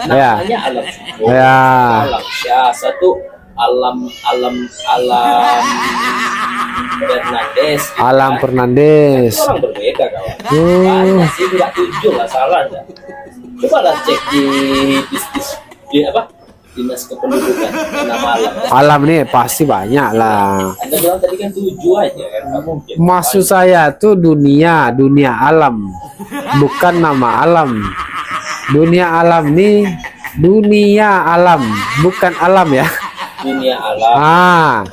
Speaker 1: Ya.
Speaker 2: Namanya alam syukur.
Speaker 1: Ya.
Speaker 2: Alam syah satu alam alam alam Fernandes. Gitu
Speaker 1: Alam
Speaker 2: kan.
Speaker 1: Fernandes.
Speaker 2: Itu orang berbeda kawan.
Speaker 1: Hmm.
Speaker 2: Banyak sih nggak 7 lah salah dah. Coba lah cek di apa dinas kependudukan nama alam.
Speaker 1: Alam nih pasti banyak lah.
Speaker 2: Anda bilang tadi kan 7 aja kan nggak mungkin.
Speaker 1: Maksud saya tuh dunia alam, bukan nama alam. Dunia alam nih, dunia alam, bukan alam ya.
Speaker 2: Dunia alam.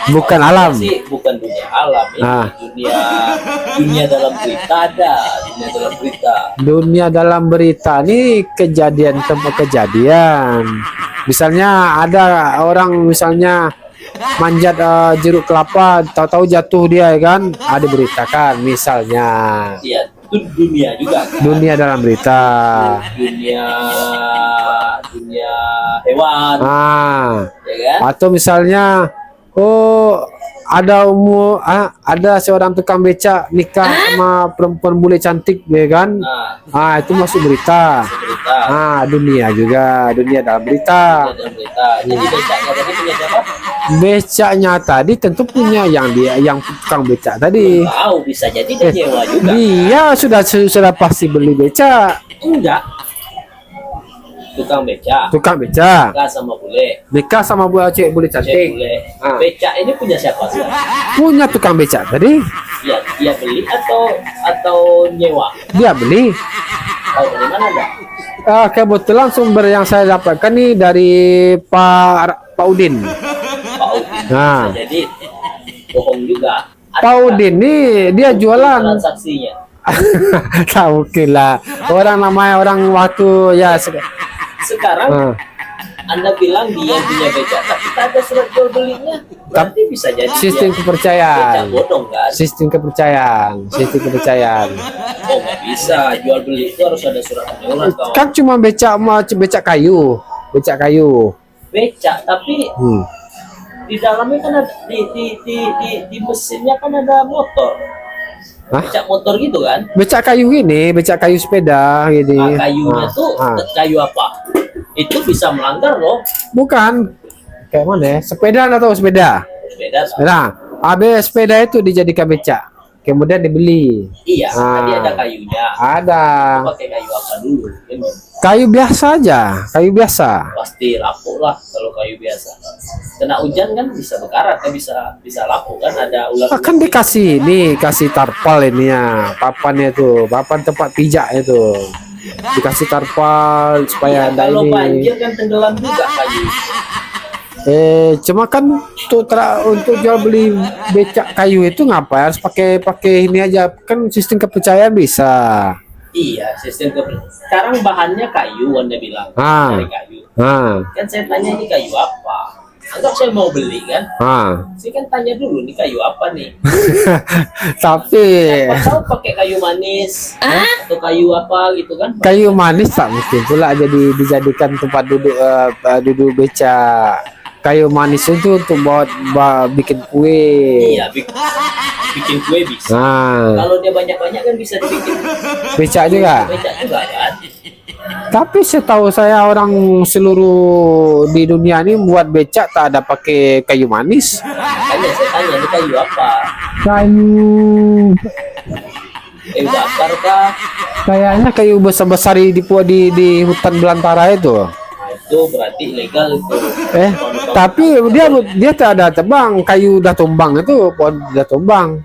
Speaker 1: Bukan alam.
Speaker 2: Sih bukan dunia alam ini dunia dalam berita ada dunia dalam berita.
Speaker 1: Dunia dalam berita nih kejadian tempat kejadian. Misalnya ada orang misalnya manjat jeruk kelapa, tahu-tahu jatuh dia kan, ada beritakan misalnya.
Speaker 2: Iya, itu dunia juga. Kan?
Speaker 1: Dunia dalam berita.
Speaker 2: Dunia hewan. Ya kan?
Speaker 1: Atau misalnya ada seorang tukang beca nikah sama perempuan bule cantik ya kan. Itu masuk berita. Dunia juga, dunia dalam berita.
Speaker 2: Jadi becaknya tadi punya siapa?
Speaker 1: Becaknya tadi tentu punya yang tukang beca tadi.
Speaker 2: Tahu bisa jadi dia nyewa juga.
Speaker 1: Dia sudah pasti beli beca.
Speaker 2: Enggak. Tukang beca. Nikah sama bule.
Speaker 1: Nikah sama cewek bule cantik.
Speaker 2: Beca ini punya siapa sih?
Speaker 1: Punya tukang beca tadi.
Speaker 2: Dia beli atau nyewa?
Speaker 1: Dia beli.
Speaker 2: Dari mana dah?
Speaker 1: Kebetulan sumber yang saya dapatkan nih dari Pak Udin.
Speaker 2: Pak Udin. Jadi bohong juga.
Speaker 1: Pak Udin nih dia jualan.
Speaker 2: Transaksinya.
Speaker 1: Tahu lah. Orang namanya orang waktu ya.
Speaker 2: Sekarang Anda bilang dia punya beca, tapi tak ada surat jual belinya. Berarti bisa jadi
Speaker 1: sistem
Speaker 2: beca
Speaker 1: kepercayaan.
Speaker 2: bodong kan?
Speaker 1: Sistem kepercayaan.
Speaker 2: Oh nggak bisa, jual beli itu harus ada surat menyurat kawan.
Speaker 1: Kan cuma beca kayu.
Speaker 2: Beca, tapi di dalamnya kan ada di mesinnya kan ada motor. Beca motor gitu kan?
Speaker 1: Beca kayu ini, beca kayu sepeda gini.
Speaker 2: Kayunya tuh kayu apa? Itu bisa melanggar loh.
Speaker 1: Bukan. Kayak mana ya? Sepeda atau sepeda?
Speaker 2: Sepeda.
Speaker 1: Sepeda itu dijadikan beca. Kemudian dibeli.
Speaker 2: Iya, tadi ada kayunya.
Speaker 1: Ada.
Speaker 2: Pakai kayu apa dulu?
Speaker 1: Kayu biasa aja, kayu biasa.
Speaker 2: Pasti lapuk lah kalau kayu biasa. Kena hujan kan bisa bekarat, kan bisa lapuk kan ada ular.
Speaker 1: Kan kasih tarpal ini ya, papannya itu, papan tempat pijak itu. Dikasih tarpal supaya ada
Speaker 2: kalau
Speaker 1: ini.
Speaker 2: banjir kan tenggelam juga kayu.
Speaker 1: Cuma kan untuk jual beli becak kayu itu ngapain harus pakai ini aja, kan sistem kepercayaan bisa.
Speaker 2: Iya, sekarang bahannya kayu, Anda bilang dari kayu. Kan saya tanya ini kayu apa? Anggap saya mau beli kan? Saya kan tanya dulu nih kayu apa nih?
Speaker 1: Tapi
Speaker 2: tahu pakai kayu manis atau kayu apa gitu kan?
Speaker 1: Kayu manis tak mungkin pula jadi dijadikan tempat duduk beca. Kayu manis itu untuk buat bikin kue.
Speaker 2: Iya, bikin kue bisa. Kalau dia banyak-banyak kan bisa dibikin
Speaker 1: beca juga.
Speaker 2: Beca juga kan.
Speaker 1: Tapi setahu saya orang seluruh di dunia ini buat becak tak ada pakai kayu manis.
Speaker 2: Makanya saya tanya ini kayu apa?
Speaker 1: Kayu
Speaker 2: bakar kah?
Speaker 1: Kayaknya kayu besar-besar di hutan belantara itu.
Speaker 2: Itu berarti ilegal itu.
Speaker 1: Tapi dia tak ada tebang, kayu udah tumbang itu, pohon udah tumbang.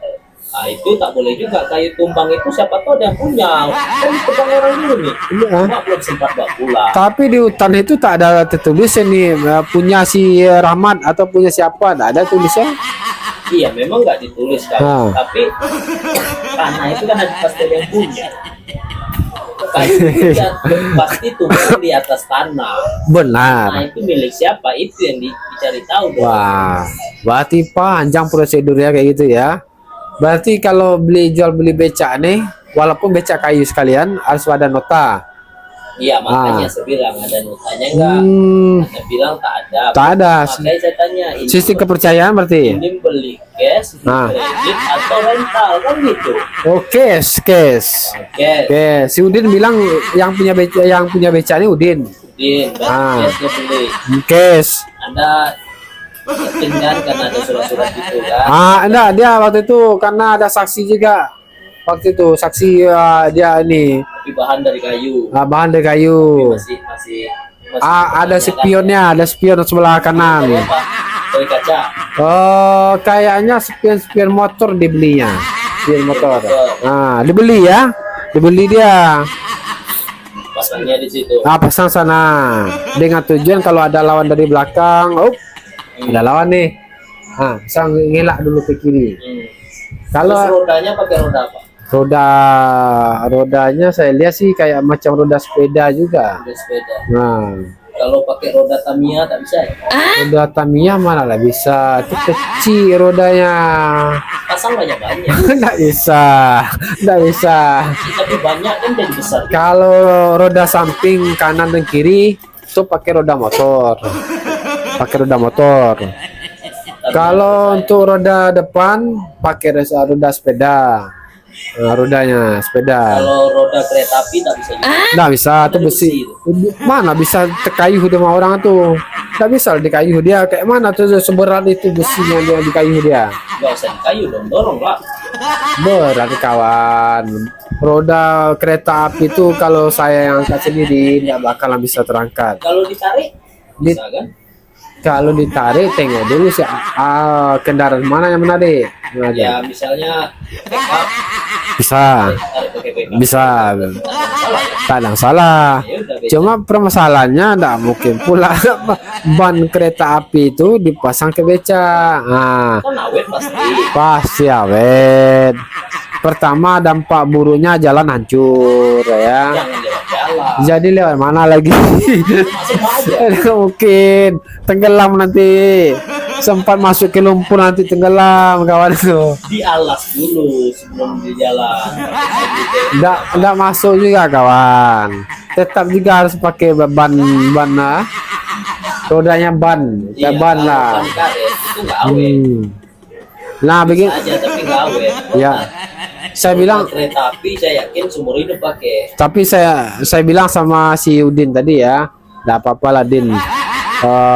Speaker 2: Itu tak boleh juga, kayu tumbang itu siapa tahu ada yang punya. Kan ditebang orang dulu nih. Belum sempat bawa pulang.
Speaker 1: Tapi di hutan itu tak ada tertulis ini punya si Rahmat atau punya siapa, tak ada tulisnya.
Speaker 2: Iya, memang nggak ditulis kan. Tapi tanah itu kan ada pasti yang punya. Kayu itu pasti tumbuh di atas tanah.
Speaker 1: Benar.
Speaker 2: Nah itu milik siapa, itu yang dicari tahu.
Speaker 1: Wah, berarti panjang prosedurnya kayak gitu ya. Berarti kalau jual beli becak nih, walaupun becak kayu sekalian harus ada nota.
Speaker 2: Iya, makanya saya bilang ada notanya enggak? Anda bilang tak ada.
Speaker 1: Tak ada.
Speaker 2: Makanya saya tanya, ini
Speaker 1: Sistem kepercayaan berarti.
Speaker 2: ini beli cash, kredit atau rental kan gitu.
Speaker 1: Oh, cash. Oke, si Udin bilang yang punya beca ini Udin.
Speaker 2: Udin, cashnya beli.
Speaker 1: Cash.
Speaker 2: Anda yakin kan karena ada surat-surat itu kan?
Speaker 1: Enggak, dia waktu itu karena ada saksi juga. Waktu itu saksi dia ini
Speaker 2: Tapi bahan dari kayu.
Speaker 1: bahan dari kayu.
Speaker 2: Masih
Speaker 1: Ada spionnya, ada spion sebelah kanan.
Speaker 2: apa? Dari kaca.
Speaker 1: Oh, kayaknya spion motor dibelinya. Spion motor. Dibeli ya. Dibeli dia.
Speaker 2: Pasangnya di situ.
Speaker 1: Pasang sana. Dengan tujuan kalau ada lawan dari belakang, ada lawan nih. Bisa ngelak dulu ke kiri. Kalau
Speaker 2: terus rodanya pakai roda apa?
Speaker 1: Rodanya saya lihat sih kayak macam roda sepeda juga.
Speaker 2: Roda sepeda.
Speaker 1: Kalau
Speaker 2: pakai roda Tamiya tak bisa ya?
Speaker 1: Roda Tamiya mana lah bisa, itu kecil rodanya.
Speaker 2: Pasang banyak-banyak.
Speaker 1: Nggak bisa.
Speaker 2: Tapi banyak kan jadi besar.
Speaker 1: Kalau roda samping kanan dan kiri itu pakai roda motor. Kalau untuk roda depan pakai roda sepeda. Rodanya sepeda.
Speaker 2: Kalau roda kereta api tak bisa juga.
Speaker 1: Nggak bisa, itu besi. Mana bisa terkayuh sama orang tuh? Nggak bisa dikayuh dia. Kayak mana tuh seberat itu besinya dia dikayuh dia?
Speaker 2: Nggak usah dikayuh dong, dorong lah.
Speaker 1: Berat kawan. Roda kereta api itu kalau saya yang angkat sendiri nggak bakalan bisa terangkat.
Speaker 2: Kalau ditarik bisa kan?
Speaker 1: Kalau ditarik tengok dulu sih kendaraan mana yang menarik.
Speaker 2: Ya misalnya backup,
Speaker 1: bisa tak ada salah. Cuma permasalahannya tidak mungkin pula ban kereta api itu dipasang ke beca.
Speaker 2: Kan awet
Speaker 1: pasti awet. Pertama dampak buruknya jalan hancur ya. Jadi lewat mana lagi? Mungkin tenggelam nanti. Sempat masuk ke lumpur nanti tenggelam kawan itu.
Speaker 2: Dialas dulu sebelum di jalan.
Speaker 1: Enggak masuk juga kawan. Tetap juga harus pakai ban rodanya ban. Ban lah.
Speaker 2: Itu enggak awet.
Speaker 1: Nah, begini.
Speaker 2: Aja tapi enggak awet.
Speaker 1: Ya. Saya bilang
Speaker 2: kereta api saya yakin seumur hidup pakai.
Speaker 1: Tapi saya bilang sama si Udin tadi ya, enggak apa-apa lah Din.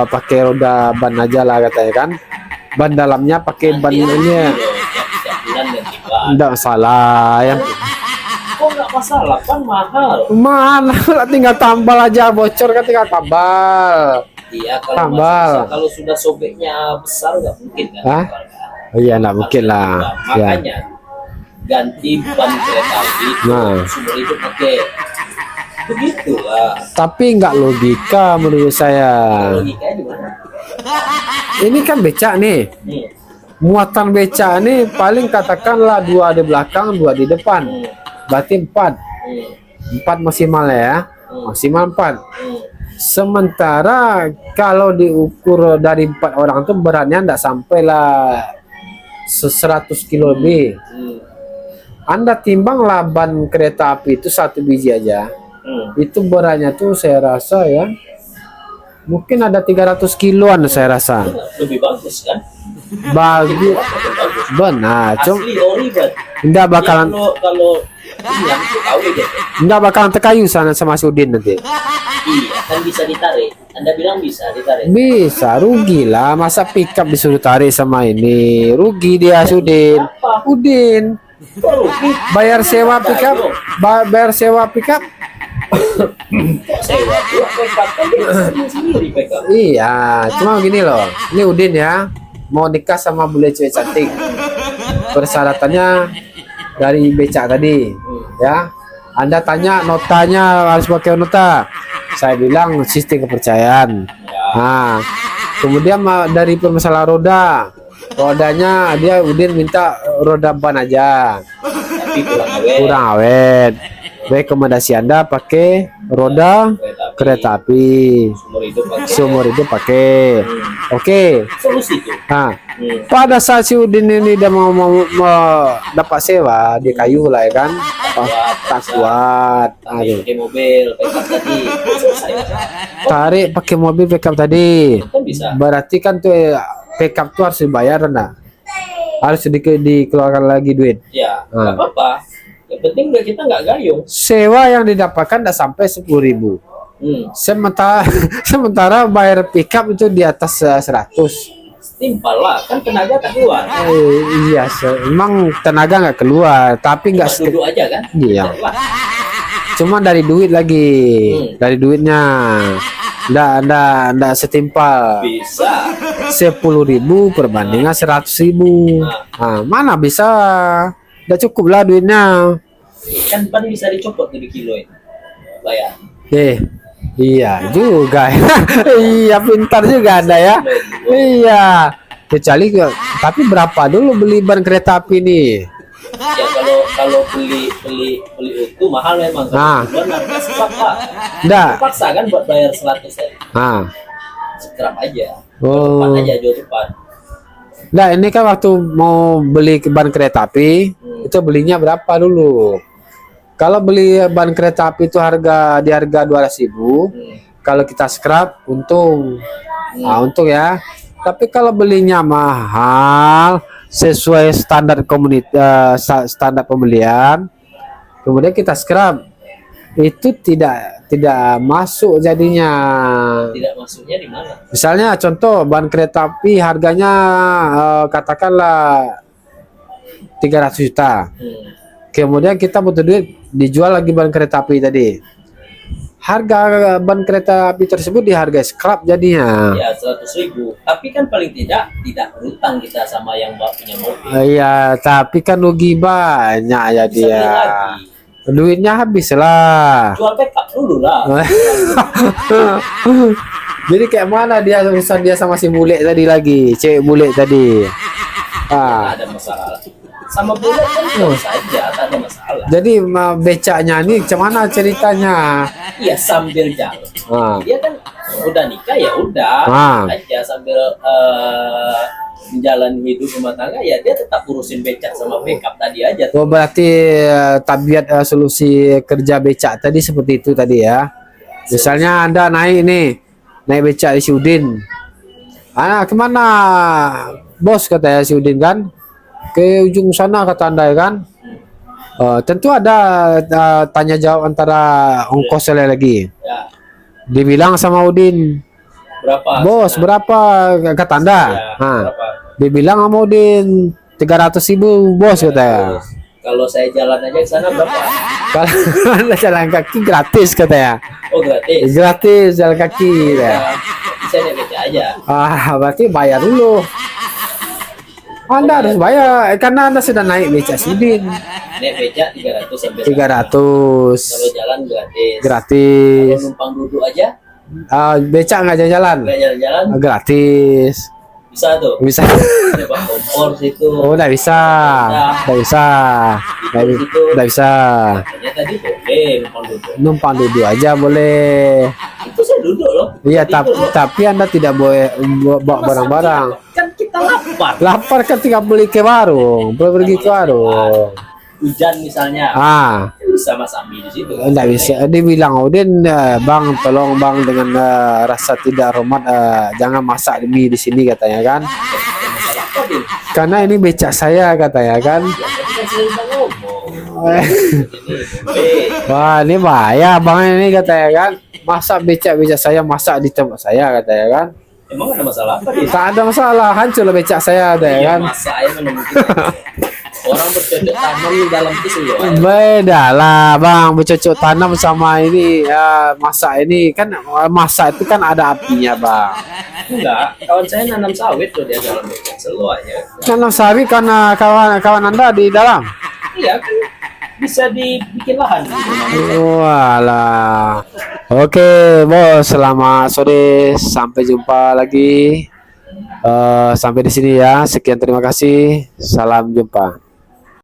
Speaker 1: Pakai roda ban aja lah katanya kan. Ban dalamnya pakai ban ini. Enggak salah ya.
Speaker 2: Kok enggak masalah kan mahal.
Speaker 1: Mana tinggal tambal aja, bocor kan tinggal tambal.
Speaker 2: Iya, kalau
Speaker 1: tambal.
Speaker 2: Kalau sudah sobeknya besar enggak mungkin kan.
Speaker 1: Oh iya enggak mungkin lah.
Speaker 2: Makanya ganti ban kereta api seumur hidup pakai. Begitulah.
Speaker 1: Tapi nggak logika menurut saya.
Speaker 2: Logikanya di mana?
Speaker 1: Ini kan becak nih. Muatan becak nih paling katakanlah 2 di belakang, 2 di depan. Berarti 4 maksimal ya. Maksimal 4. Sementara kalau diukur dari 4 orang tuh beratnya nggak sampai lah 100 kilo lebih. Anda timbanglah ban kereta api itu 1 biji aja. Itu beratnya tuh saya rasa ya mungkin ada 300 kiloan saya rasa.
Speaker 2: Lebih bagus kan?
Speaker 1: Bagus. Benar.
Speaker 2: Asli ori kan?
Speaker 1: Enggak bakalan
Speaker 2: kalau
Speaker 1: enggak bakalan terkayu sana sama Sudin nanti.
Speaker 2: Iya kan bisa ditarik. Anda bilang bisa ditarik.
Speaker 1: Bisa, rugi lah. Masa pickup disuruh tarik sama ini. Rugi dia Sudin. Udin. Bayar sewa pickup. Bayar sewa pickup. Iya, cuma gini loh. Ini Udin ya, mau nikah sama bule cewek cantik. Persyaratannya dari becak tadi, ya. Anda tanya notanya harus pakai nota. Saya bilang sistem kepercayaan. Nah, kemudian dari permasalahan rodanya dia Udin minta roda ban aja. Tapi kurang awet. Rekomendasi Anda pakai roda kereta api. seumur hidup pakai. Oke.
Speaker 2: Solusi itu.
Speaker 1: Nah, pada saat si Udin ini dia mau dapat sewa di kayu lah ya kan, tak kuat.
Speaker 2: Pakai mobil, backup tadi. Selesai.
Speaker 1: Tarik pakai mobil backup tadi.
Speaker 2: Kan bisa.
Speaker 1: Berarti kan tuh backup tuh harus dibayar enggak? Harus dikeluarkan lagi duit.
Speaker 2: Ya, nggak apa-apa. Yang penting kita nggak gayung.
Speaker 1: Sewa yang didapatkan tidak sampai 10.000. Sementara bayar pickup itu di atas 100.
Speaker 2: Timpal lah, kan tenaga tak keluar.
Speaker 1: Iya, emang tenaga nggak keluar, tapi nggak
Speaker 2: duduk aja kan?
Speaker 1: Iya. Cuma dari duit lagi, dari duitnya, ndak setimpal.
Speaker 2: Bisa.
Speaker 1: 10.000 perbandingan 100.000. Nah, mana bisa? Udah cukup lah duitnya.
Speaker 2: Kan pan bisa dicopot tuh di kiloin. Bayar.
Speaker 1: Iya juga. Iya, pintar juga Anda ya. Iya. Kecuali tapi berapa dulu beli ban kereta api nih?
Speaker 2: Ya kalau beli utuh mahal memang. Benar, scrap Pak.
Speaker 1: Enggak.
Speaker 2: Paksa kan buat bayar 100 ya. Scrap aja. Cepat aja jual cepat.
Speaker 1: Nah, ini kan waktu mau beli ban kereta api, itu belinya berapa dulu? Kalau beli ban kereta api itu harga 200.000, kalau kita scrap untung. Untung ya. Tapi kalau belinya mahal sesuai standar standar pembelian, kemudian kita scrap, itu tidak masuk jadinya.
Speaker 2: Tidak masuknya di mana?
Speaker 1: Misalnya contoh ban kereta api harganya katakanlah 300 juta. Kemudian kita butuh duit, dijual lagi ban kereta api tadi. Harga ban kereta api tersebut dihargai scrap jadinya.
Speaker 2: Ya 100.000. Tapi kan paling tidak berutang kita sama yang punya mobil.
Speaker 1: Iya, tapi kan rugi banyak ya
Speaker 2: Bisa
Speaker 1: dia.
Speaker 2: beli lagi.
Speaker 1: Duitnya habis lah.
Speaker 2: Jual backup dulu lah.
Speaker 1: Jadi kayak mana dia urusan dia sama si bule tadi lagi, cewek bule tadi.
Speaker 2: Ada masalah. Sama bule kan saja, tak ada masalah.
Speaker 1: Jadi becaknya nih gimana ceritanya?
Speaker 2: Iya, sambil jalan. Dia kan udah nikah ya udah aja sambil menjalani hidup rumah tangga ya dia tetap urusin becak sama backup tadi aja.
Speaker 1: Oh, berarti tabiat solusi kerja becak tadi seperti itu tadi ya. Misalnya Anda naik becak di Udin. Kemana bos katanya si Udin kan? Ke ujung sana kata Anda ya kan? Tentu ada tanya jawab antara ongkos lagi.
Speaker 2: Ya.
Speaker 1: Dibilang sama Udin,
Speaker 2: berapa?
Speaker 1: Bos, berapa kata Anda?
Speaker 2: Berapa?
Speaker 1: Dibilang sama Udin 300.000 bos katanya.
Speaker 2: Kalau saya jalan aja ke sana berapa?
Speaker 1: Kalau Anda jalan kaki gratis katanya.
Speaker 2: Oh, gratis.
Speaker 1: Gratis jalan kaki ya.
Speaker 2: Saya naik beca aja.
Speaker 1: Berarti bayar dulu. Anda harus bayar karena Anda sudah naik beca Udin.
Speaker 2: Naik beca 300 sampai
Speaker 1: 300.
Speaker 2: Kalau jalan gratis.
Speaker 1: Gratis.
Speaker 2: Kalau numpang duduk aja?
Speaker 1: Beca nggak jalan-jalan?
Speaker 2: Nggak jalan-jalan?
Speaker 1: Gratis.
Speaker 2: Bisa tuh.
Speaker 1: Bisa.
Speaker 2: Coba kompor situ.
Speaker 1: Oh, nggak bisa. Nggak bisa. Nggak bisa.
Speaker 2: Katanya tadi boleh numpang duduk.
Speaker 1: Numpang duduk aja boleh.
Speaker 2: Itu saya duduk loh.
Speaker 1: Iya, tapi Anda tidak boleh bawa barang-barang.
Speaker 2: Kan kita lapar.
Speaker 1: Lapar kan tinggal beli ke warung, pergi ke warung.
Speaker 2: Hujan misalnya. Bisa masak mie di situ.
Speaker 1: Enggak bisa. Dia bilang, Udin, Bang, tolong Bang dengan rasa tidak hormat, jangan masak mie di sini katanya kan. Karena ini becak saya katanya kan. Wah, ini bahaya Bang ini katanya kan. Masak becak saya masak di tempat saya katanya kan.
Speaker 2: Emang ada masalah apa dia?
Speaker 1: Tak ada masalah, hancur lah becak saya katanya kan.
Speaker 2: Masa saya menemukan orang bercocok tanam di dalam itu sih.
Speaker 1: Beda lah Bang, bercocok tanam sama ini masak ini kan, masak itu kan ada apinya Bang.
Speaker 2: Enggak, kawan saya nanam sawit tuh dia dalam becak seluanya.
Speaker 1: Nanam sawit karena kawan Anda di dalam.
Speaker 2: Iya kan bisa dibikin lahan.
Speaker 1: Walah. Oke bos, selamat sore, sampai jumpa lagi. Sampai di sini ya. Sekian, terima kasih. Salam jumpa.